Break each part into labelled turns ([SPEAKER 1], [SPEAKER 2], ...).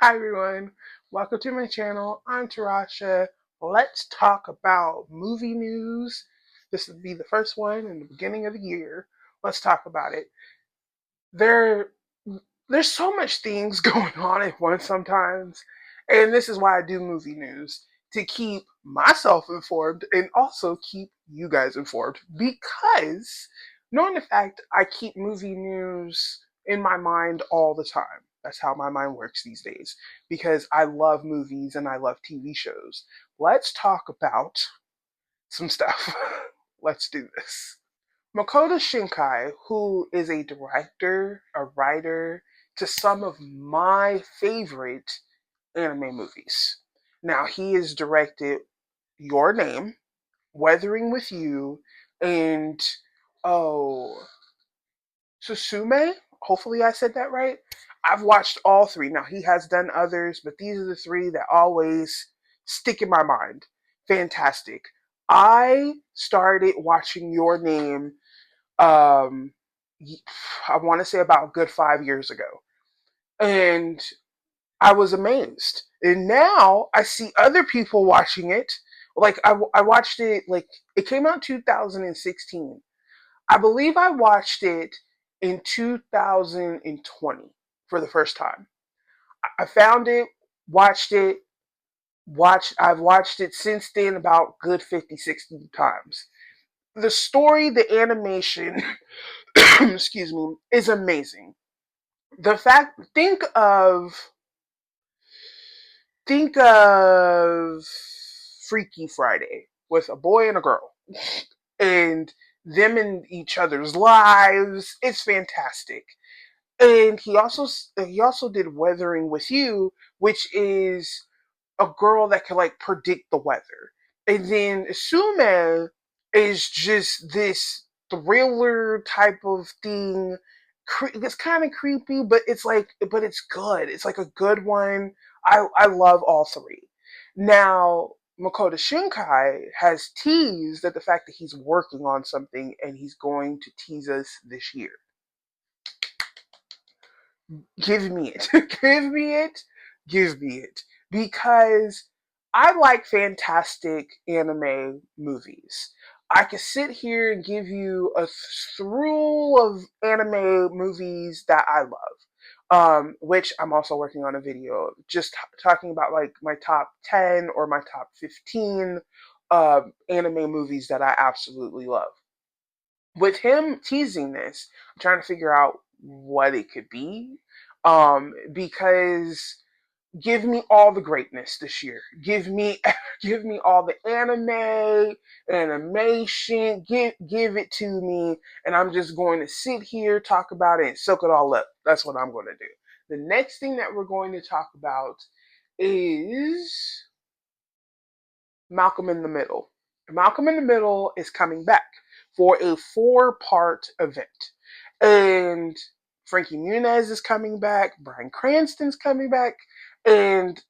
[SPEAKER 1] Hi everyone, welcome to my channel. I'm Tarasha. Let's talk about movie news. This will be the first one in the beginning of the year. Let's talk about it. There, there's so much things going on at once sometimes, and this is why I do movie news to keep myself informed and also keep you guys informed. Because knowing the fact I keep movie news in my mind all the time. That's how my mind works these days because I love movies and I love TV shows. Let's talk about some stuff. Let's do this. Makoto Shinkai, who is a director, a writer to some of my favorite anime movies. Now, he has directed Your Name, Weathering with You, and oh, Susume. Hopefully, I said that right. I've watched all three. Now, he has done others, but these are the three that always stick in my mind. Fantastic. I started watching Your Name um I want to say about a good 5 years ago. And I was amazed. And now I see other people watching it. Like, I watched it, like, it came out in 2016. I believe I watched it in 2020 for the first time. I found it, watched it, I've watched it since then about good 50, 60 times. The story, the animation, excuse me, is amazing. The fact, think of Freaky Friday with a boy and a girl and them in each other's lives. It's fantastic. And he also did Weathering with You, which is a girl that can like predict the weather. And then Sume is just this thriller type of thing. It's kind of creepy, but but it's good. It's like a good one. I love all three. Now, Makoto Shinkai has teased that the fact that he's working on something and he's going to tease us this year. Give me it. Give me it. Give me it. Because I like fantastic anime movies. I could sit here and give you a slew of anime movies that I love. Which I'm also working on a video just talking about like my top 10 or my top 15 anime movies that I absolutely love. With him teasing this, I'm trying to figure out what it could be. Because give me all the greatness this year. Give me give me all the anime, animation, give it to me, and I'm just going to sit here, talk about it, and soak it all up. That's what I'm going to do. The next thing that we're going to talk about is Malcolm in the Middle. Malcolm in the Middle is coming back for a 4-part event. And Frankie Muniz is coming back, Bryan Cranston's coming back, and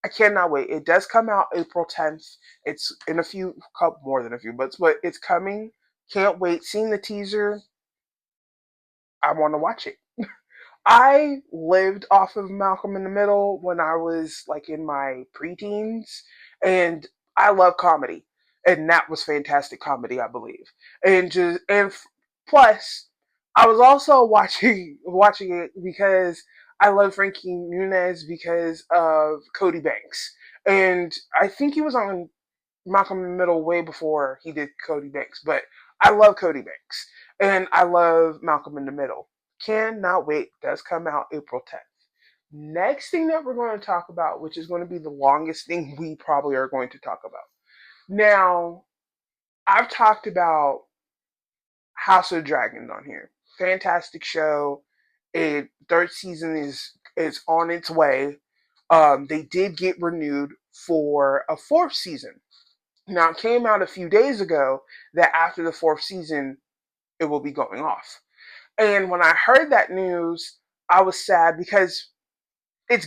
[SPEAKER 1] I cannot wait. It does come out April 10th. It's in a few, couple more than a few, but it's coming. Can't wait. Seeing the teaser, I want to watch it. I lived off of Malcolm in the Middle when I was like in my preteens, and I love comedy, and that was fantastic comedy, I believe. Plus, I was also watching it because I love Frankie Muniz because of Cody Banks, and I think he was on Malcolm in the Middle way before he did Cody Banks, but I love Cody Banks and I love Malcolm in the Middle. Cannot wait. Does come out April 10th. Next thing that we're going to talk about, which is going to be the longest thing we probably are going to talk about. Now, I've talked about House of Dragons on here. Fantastic show. Third season is on its way. They did get renewed for a fourth season. Now, it came out a few days ago that after the fourth season, it will be going off. And when I heard that news, I was sad because it's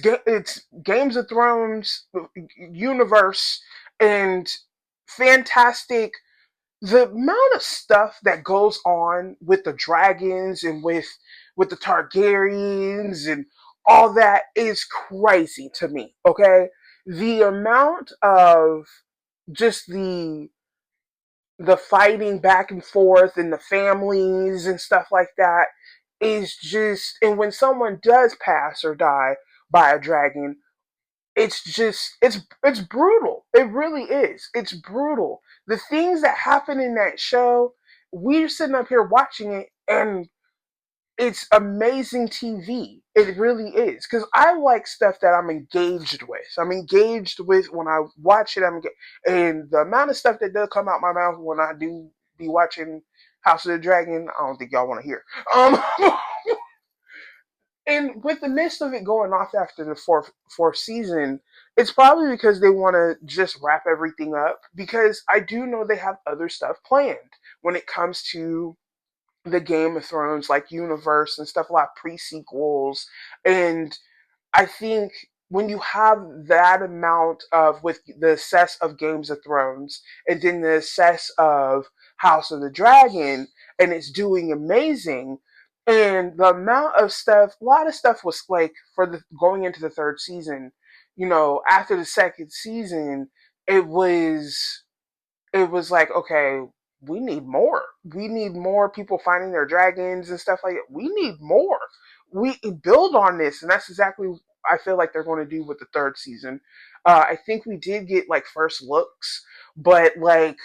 [SPEAKER 1] Games of Thrones universe and fantastic. The amount of stuff that goes on with the dragons and with the Targaryens and all that is crazy to me. Okay, the amount of just the fighting back and forth and the families and stuff like that is just, and when someone does pass or die by a dragon, it's just, it's brutal. It really is. It's brutal. The things that happen in that show, we're sitting up here watching it, and it's amazing TV. It really is, because I like stuff that I'm engaged with. I'm engaged with when I watch it. And the amount of stuff that does come out my mouth when I do be watching House of the Dragon, I don't think y'all want to hear. Um, and with the midst of it going off after the fourth season, it's probably because they want to just wrap everything up. Because I do know they have other stuff planned when it comes to the Game of Thrones like universe and stuff, a lot of pre sequels. And I think when you have that amount of, with the excess of Games of Thrones and then the excess of House of the Dragon, and it's doing amazing, and the amount of stuff, a lot of stuff was like for the going into the third season. After the second season, it was it was like, okay, we need more. We need more people finding their dragons and stuff like that. We need more. We build on this, and that's exactly I feel like they're going to do with the third season. I think we did get like first looks, but like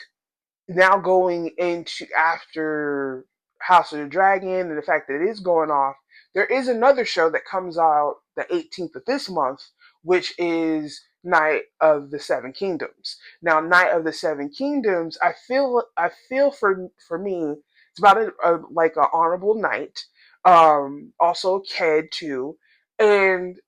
[SPEAKER 1] now going into after House of the Dragon and the fact that it is going off, there is another show that comes out the 18th of this month, which is Night of the Seven Kingdoms. Now, Night of the Seven Kingdoms, I feel for me, it's about like an honorable knight, also a kid too, and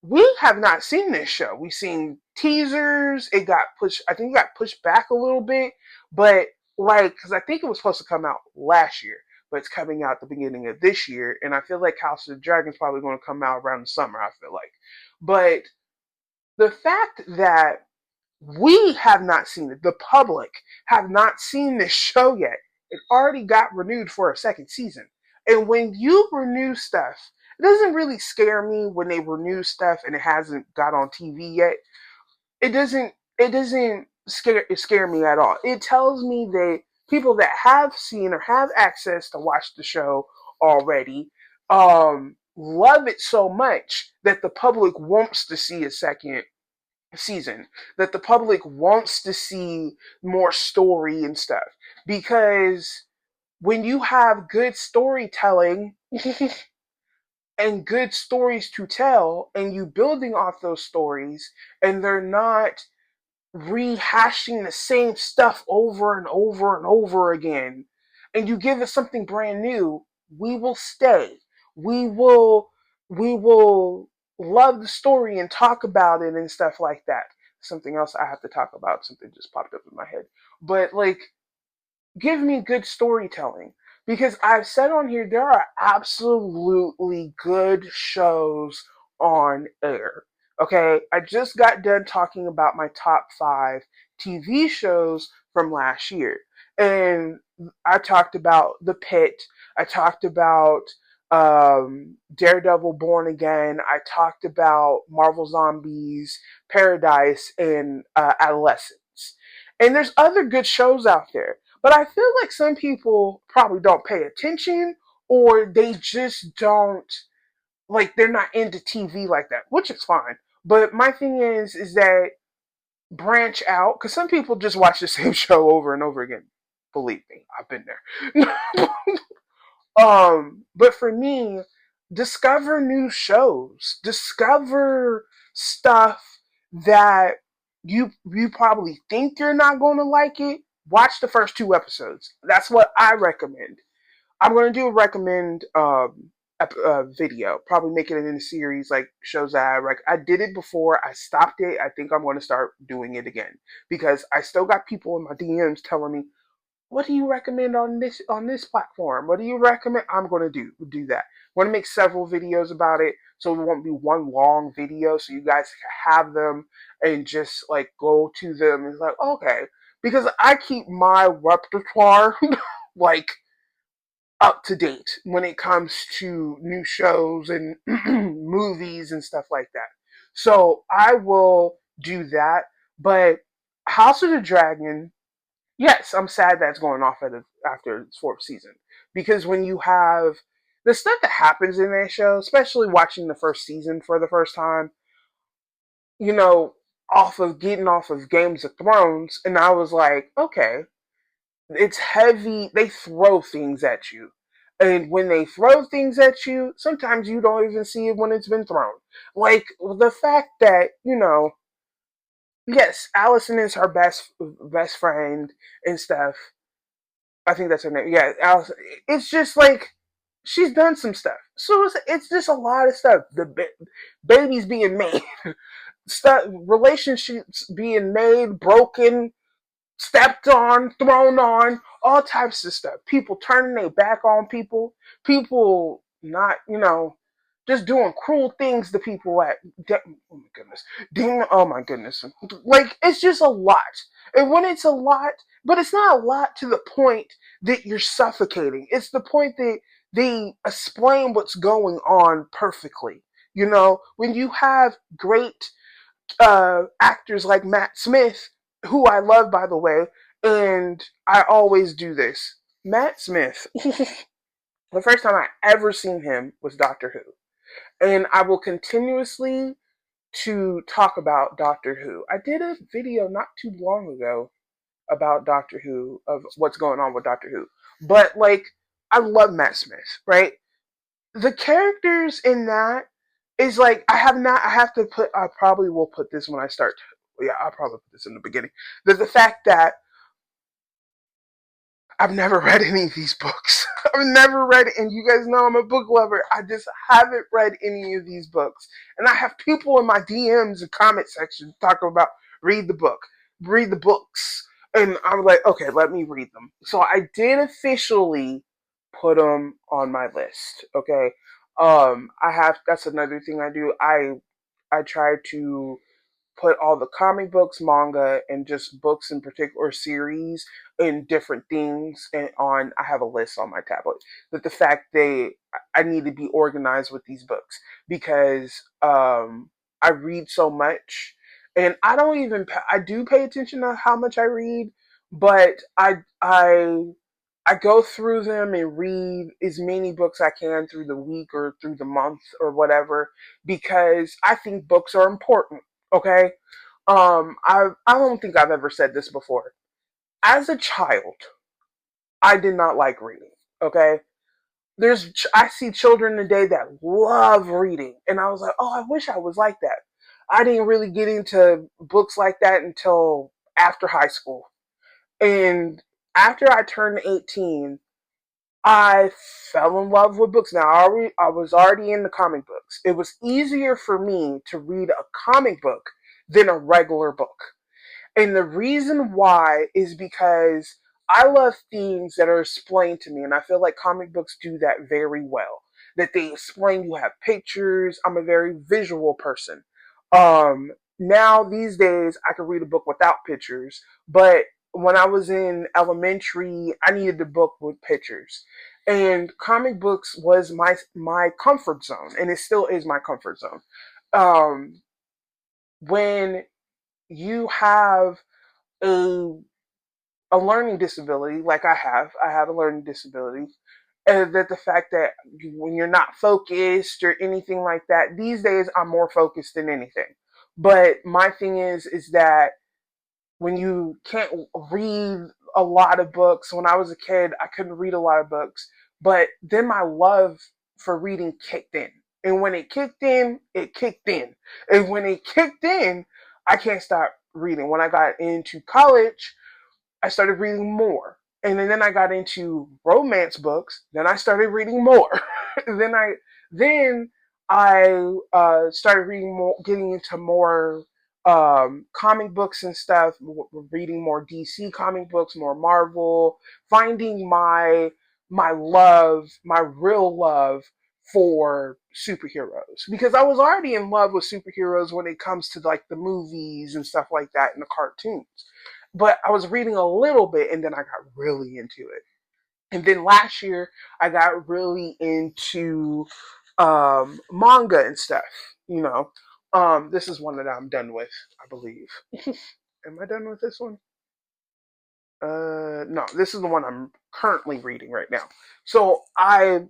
[SPEAKER 1] we have not seen this show. We've seen teasers. It got pushed. I think it got pushed back a little bit, but like, because I think it was supposed to come out last year, but it's coming out at the beginning of this year, and I feel like House of the Dragon's probably going to come out around the summer. I feel like, but the fact that we have not seen it, the public have not seen this show yet, it already got renewed for a second season. And when you renew stuff, it doesn't really scare me when they renew stuff and it hasn't got on TV yet. It doesn't scare me at all. It tells me that people that have seen or have access to watch the show already love it so much that the public wants to see a second season, that the public wants to see more story and stuff, because when you have good storytelling and good stories to tell, and you building off those stories, and they're not rehashing the same stuff over and over and over again, and you give us something brand new, we will stay. We will love the story and talk about it and stuff like that. Something else I have to talk about, something just popped up in my head. But like, give me good storytelling, because I've said on here there are absolutely good shows on air. Okay, I just got done talking about my top 5 TV shows from last year, and I talked about The Pit. I talked about Daredevil Born Again. I talked about Marvel Zombies, Paradise, and Adolescence. And there's other good shows out there. But I feel like some people probably don't pay attention, or they just don't, like, they're not into TV like that, which is fine. But my thing is that branch out, because some people just watch the same show over and over again. Believe me, I've been there. But for me, discover new shows, discover stuff that you probably think you're not going to like it. Watch the first 2 episodes. That's what I recommend. I'm going to do a recommend video, probably make it in a series, like shows that I did it before. I stopped it. I think I'm going to start doing it again, because I still got people in my DMs telling me, what do you recommend on this platform? What do you recommend? I'm going to do that. I want to make several videos about it, so it won't be one long video, so you guys can have them and just like go to them and like, okay, because I keep my repertoire like up to date when it comes to new shows and movies and stuff like that. So I will do that. But House of the Dragon, yes, I'm sad that's going off after its fourth season. Because when you have the stuff that happens in that show, especially watching the first season for the first time, you know, getting off of Games of Thrones, and I was like, okay, it's heavy. They throw things at you. And when they throw things at you, sometimes you don't even see it when it's been thrown. Like the fact that, yes, Allison is her best friend and stuff. I think that's her name. Yeah, Allison. It's just like she's done some stuff. So it's just a lot of stuff. Babies being made, stuff, relationships being made, broken, stepped on, thrown on, all types of stuff. People turning their back on people, people not, just doing cruel things to people oh my goodness. Oh my goodness. Like, it's just a lot. And when it's a lot, but it's not a lot to the point that you're suffocating. It's the point that they explain what's going on perfectly. When you have great actors like Matt Smith, who I love, by the way, and I always do this. Matt Smith, the first time I ever seen him was Doctor Who. And I will continuously to talk about Doctor Who. I did a video not too long ago about Doctor Who, of what's going on with Doctor Who. But, like, I love Matt Smith, right? The characters in that is like, I have to put, I probably will put this when I start. Yeah, I'll probably put this in the beginning. The fact that I've never read any of these books. I've never read it, and you guys know I'm a book lover. I just haven't read any of these books. And I have people in my DMs and comment section talking about read the books. And I'm like, okay, let me read them. So I did officially put them on my list. Okay. That's another thing I do. I try to put all the comic books, manga, and just books in particular, series, and different things and on. I have a list on my tablet. But the fact I need to be organized with these books because I read so much, and I don't even I do pay attention to how much I read, but I go through them and read as many books I can through the week or through the month or whatever because I think books are important. Okay. I don't think I've ever said this before. As a child, I did not like reading. Okay. I see children today that love reading, and I was like, oh, I wish I was like that. I didn't really get into books like that until after high school, and after I turned 18, I fell in love with books. Now, I was already in the comic books. It was easier for me to read a comic book than a regular book. And the reason why is because I love themes that are explained to me, and I feel like comic books do that very well. That they explain, you have pictures. I'm a very visual person. Now these days I can read a book without pictures, but when I was in elementary, I needed a book with pictures. And comic books was my comfort zone, and it still is my comfort zone. Um, when you have a a learning disability, like I have a learning disability, and that the fact that when you're not focused or anything like that, these days I'm more focused than anything. But my thing is that when you can't read a lot of books, when I was a kid, I couldn't read a lot of books, but then my love for reading kicked in. And when it kicked in, it kicked in. And when it kicked in, I can't stop reading. When I got into college, I started reading more. And then I got into romance books. Then I started reading more. Then I started reading more, getting into more comic books and stuff. Reading more DC comic books, more Marvel. Finding my real love for superheroes because I was already in love with superheroes when it comes to like the movies and stuff like that and the cartoons, but I was reading a little bit and then I got really into it. And then last year, I got really into manga and stuff. You know, this is one that I'm done with, I believe. Am I done with this one? No, this is the one I'm currently reading right now. So I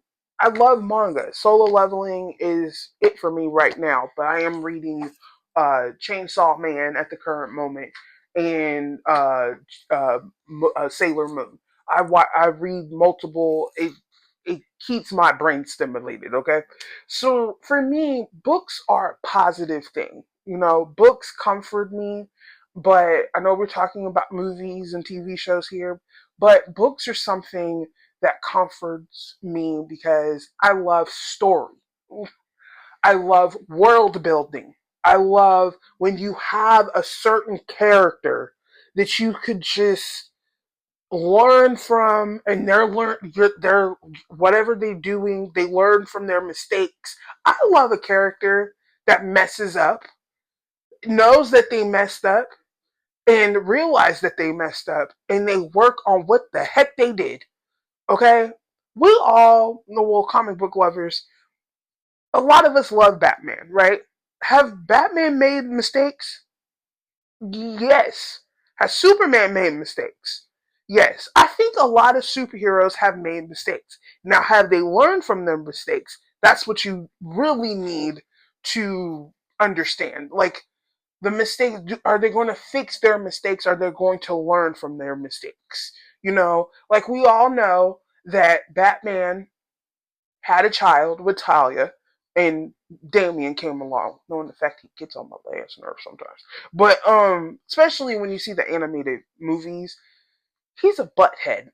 [SPEAKER 1] love manga. Solo Leveling is it for me right now, but I am reading Chainsaw Man at the current moment and Sailor Moon. I read multiple. It keeps my brain stimulated. Okay, so for me, books are a positive thing. You know, books comfort me, but I know we're talking about movies and TV shows here, but books are something that comforts me because I love story. I love world building. I love when you have a certain character that you could just learn from, and they're whatever they're doing, they learn from their mistakes. I love a character that messes up, knows that they messed up, and realize that they messed up, and they work on what the heck they did. Okay? We all, well, comic book lovers, a lot of us love Batman, right? Have Batman made mistakes? Yes. Has Superman made mistakes? Yes. I think a lot of superheroes have made mistakes. Now, have they learned from their mistakes? That's what you really need to understand. Like, the mistakes, are they going to fix their mistakes? Are they going to learn from their mistakes? You know, like we all know that Batman had a child with Talia, and Damian came along, knowing the fact he gets on my last nerve sometimes. But especially when you see the animated movies, he's a butthead.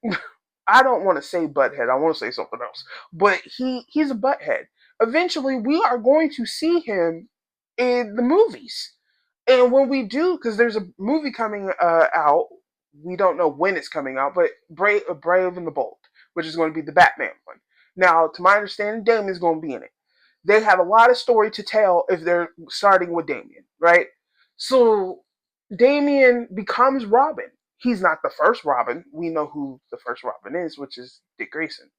[SPEAKER 1] I don't want to say butthead. I want to say something else. But he's a butthead. Eventually, we are going to see him in the movies. And when we do, because there's a movie coming out, we don't know when it's coming out, but Brave and the Bold, which is going to be the Batman one. Now, to my understanding, Damien's going to be in it. They have a lot of story to tell if they're starting with Damien, right? So Damien becomes Robin. He's not the first Robin. We know who the first Robin is, which is Dick Grayson.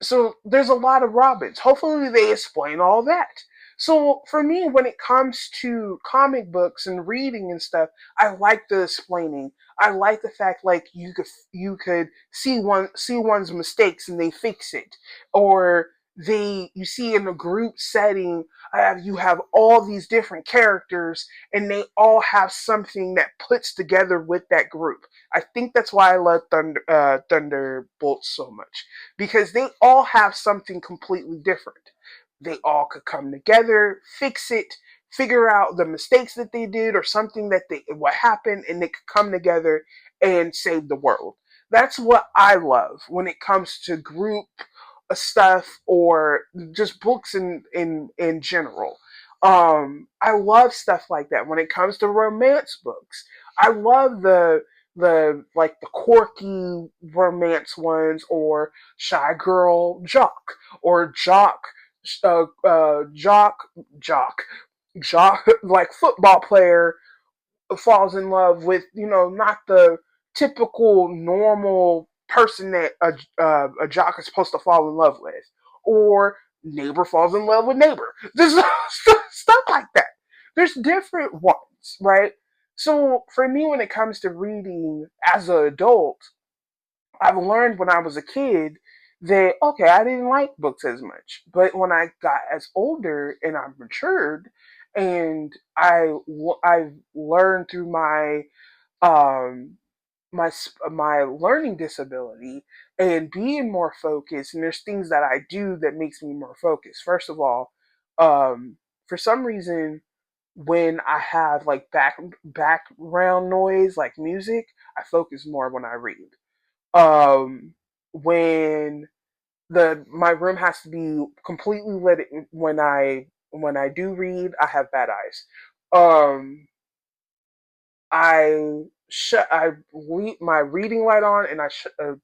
[SPEAKER 1] So there's a lot of Robins. Hopefully they explain all that. So for me, when it comes to comic books and reading and stuff, I like the explaining. I like the fact like you could see one's mistakes and they fix it, or they you see in a group setting you have all these different characters and they all have something that puts together with that group. I think that's why I love Thunderbolts so much, because they all have something completely different. They all could come together, fix it, figure out the mistakes that they did or something that they what happened, and they could come together and save the world. That's what I love when it comes to group stuff or just books in general. I love stuff like that. When it comes to romance books, I love the like the quirky romance ones, or Shy Girl Jock, or Jock Jock Jock like football player falls in love with, not the typical normal person that a jock is supposed to fall in love with, or neighbor falls in love with neighbor. There's stuff like that. There's different ones, right? So for me, when it comes to reading as an adult, I've learned when I was a kid that okay, I didn't like books as much, but when I got as older and I matured, and I've learned through um my learning disability and being more focused, and there's things that I do that makes me more focused. First of all, for some reason, when I have like background noise like music, I focus more when I read. When the my room has to be completely lit when I do read, I have bad eyes. Um, I leave my reading light on, and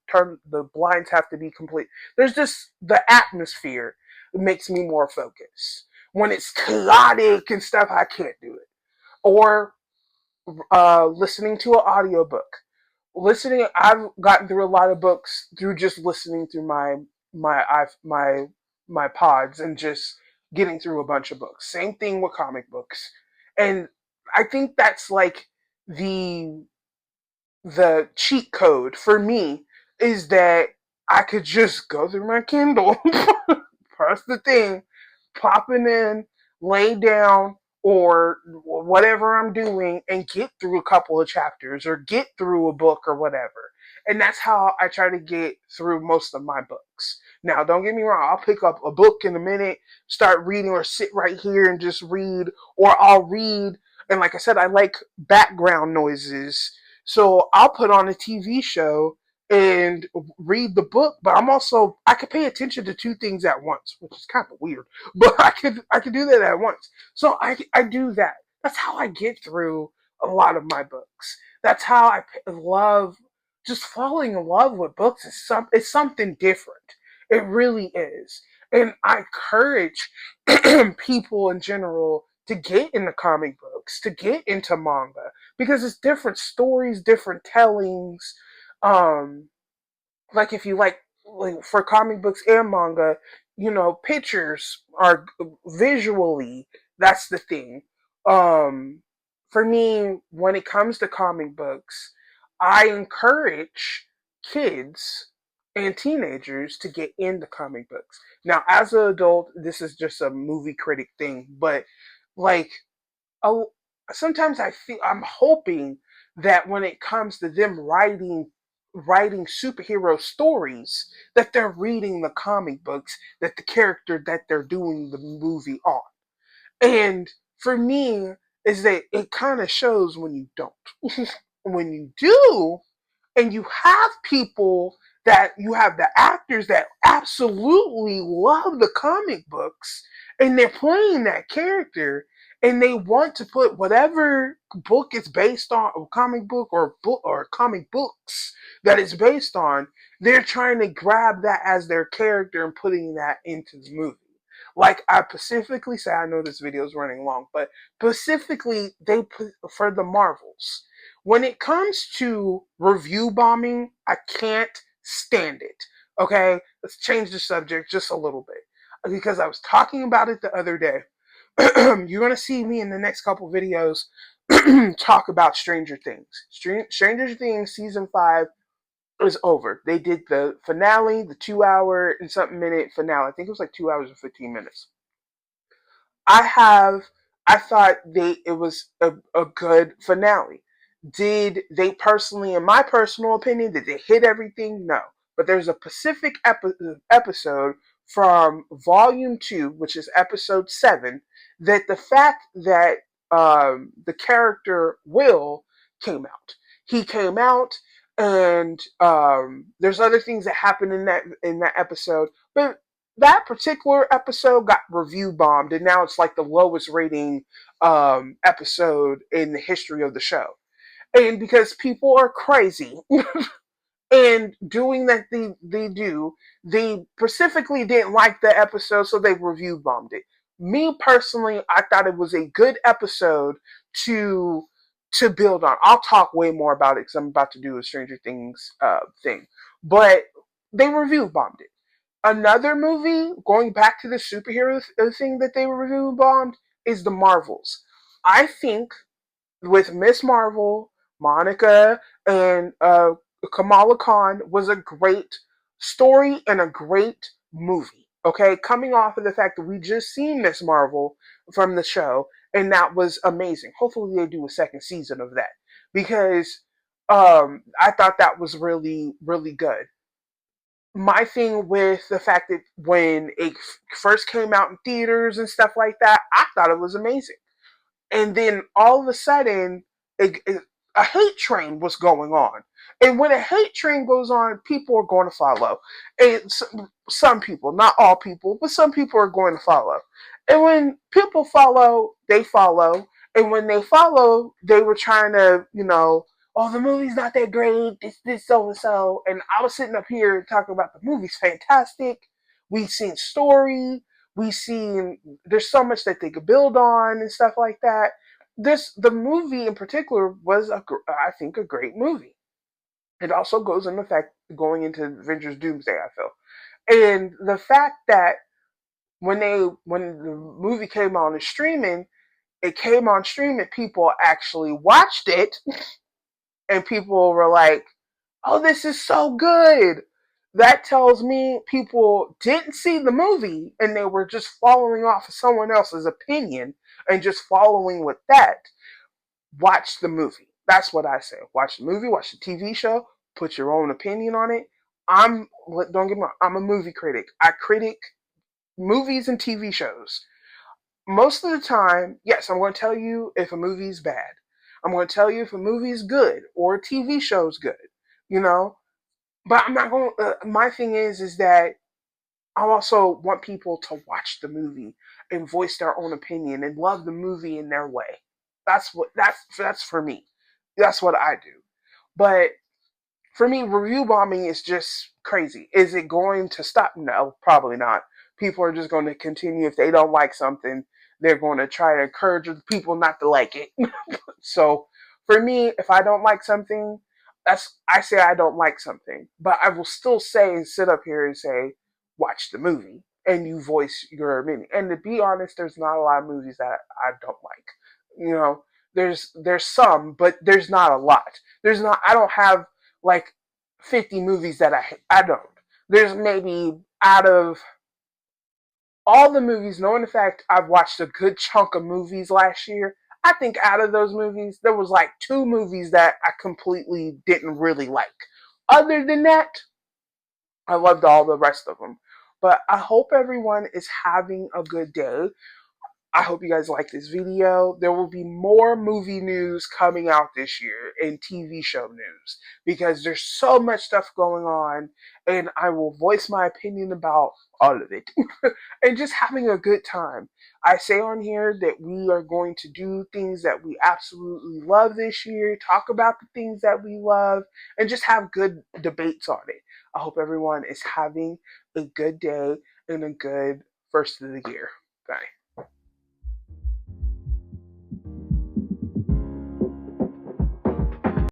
[SPEAKER 1] turn the blinds have to be complete. There's just the atmosphere makes me more focused. When it's chaotic and stuff, I can't do it. Or listening to an audiobook. listening, I've gotten through a lot of books through just listening through my my pods and just getting through a bunch of books. Same thing with comic books. And I think that's like the the cheat code for me is that I could just go through my Kindle, press the thing, pop it in, lay down, or whatever I'm doing, and get through a couple of chapters or get through a book or whatever. And that's how I try to get through most of my books. Now, don't get me wrong, I'll pick up a book in a minute, start reading, or sit right here and just read, or I'll read. And like I said, I like background noises, so I'll put on a TV show and read the book, but I could pay attention to two things at once, which is kind of weird, but I could do that at once. So I do that. That's how I get through a lot of my books. That's how I love just falling in love with books. It's something different. It really is, and I encourage people in general to get into comic books, to get into manga, because it's different stories, different tellings. Um, like if you like for comic books and manga, pictures are visually, that's the thing. Um, for me, when it comes to comic books, I encourage kids and teenagers to get into comic books. Now, as an adult, this is just a movie critic thing, but like oh, sometimes I'm hoping that when it comes to them writing superhero stories, that they're reading the comic books that the character that they're doing the movie on. And for me, is that it kind of shows when you don't. When you do, and you have people that you have the actors that absolutely love the comic books and they're playing that character and they want to put whatever book is based on a comic book or comic books that it's based on, they're trying to grab that as their character and putting that into the movie. Like I specifically say, I know this video is running long, but specifically they put for the Marvels, when it comes to review bombing, I can't stand it. Okay, let's change the subject just a little bit because I was talking about it the other day. You're gonna see me in the next couple videos talk about Stranger Things. Stranger Things season 5 is over. They did the finale, the 2 hour and something minute finale. I think it was like 2 hours and 15 minutes. I have I thought it was a good finale. Did they personally, in my personal opinion, did they hit everything? No. But there's a Pacific episode from volume 2, which is episode 7, that the fact that the character Will came out. He came out, and there's other things that happen in that episode, but that particular episode got review bombed, and now it's like the lowest rating episode in the history of the show. And because people are crazy and doing that they do, they specifically didn't like the episode, so they review bombed it. Me personally, I thought it was a good episode to to build on. I'll talk way more about it because I'm about to do a Stranger Things thing, but they review bombed it. Another movie, going back to the superhero thing that they were review bombed, is the Marvels. I think with Miss Marvel, Monica, and Kamala Khan was a great story and a great movie. Okay, coming off of the fact that we just seen Miss Marvel from the show, and that was amazing. Hopefully, they do a second season of that because I thought that was really, really good. My thing with the fact that when it first came out in theaters and stuff like that, I thought it was amazing. And then all of a sudden, a hate train was going on. And when a hate train goes on, people are going to follow. And some people, not all people, but some people are going to follow. And when people follow, they follow. And when they follow, they were trying to, oh, the movie's not that great, this, so and so. And I was sitting up here talking about the movie's fantastic. We've seen story, we seen there's so much that they could build on and stuff like that. The movie in particular was I think a great movie. It also goes into fact going into Avengers Doomsday, I feel. And the fact that when the movie came on streaming, it came on streaming, people actually watched it, and people were like, "Oh, this is so good." That tells me people didn't see the movie and they were just following off of someone else's opinion and just following with that. Watch the movie. That's what I say. Watch the movie, watch the TV show, put your own opinion on it. Don't get me wrong, I'm a movie critic. I critic movies and TV shows. Most of the time, yes, I'm going to tell you if a movie's bad. I'm going to tell you if a movie's good or a TV show's good, you know? But I'm not going my thing is that I also want people to watch the movie and voice their own opinion and love the movie in their way. That's for me. That's what I do. But for me, review bombing is just crazy. Is it going to stop? No, probably not. People are just going to continue. If they don't like something, they're going to try to encourage people not to like it. So for me, if I don't like something, I say I don't like something, but I will still say and sit up here and say, watch the movie and you voice your opinion. And to be honest, there's not a lot of movies that I don't like. You know, there's some, but there's not a lot. There's not. I don't have like 50 movies that I don't. There's maybe out of all the movies, knowing the fact I've watched a good chunk of movies last year, I think out of those movies, there was like two movies that I completely didn't really like. Other than that, I loved all the rest of them. But I hope everyone is having a good day. I hope you guys like this video. There will be more movie news coming out this year and TV show news because there's so much stuff going on, and I will voice my opinion about all of it and just having a good time. I say on here that we are going to do things that we absolutely love this year, talk about the things that we love, and just have good debates on it. I hope everyone is having a good day and a good first of the year. Bye.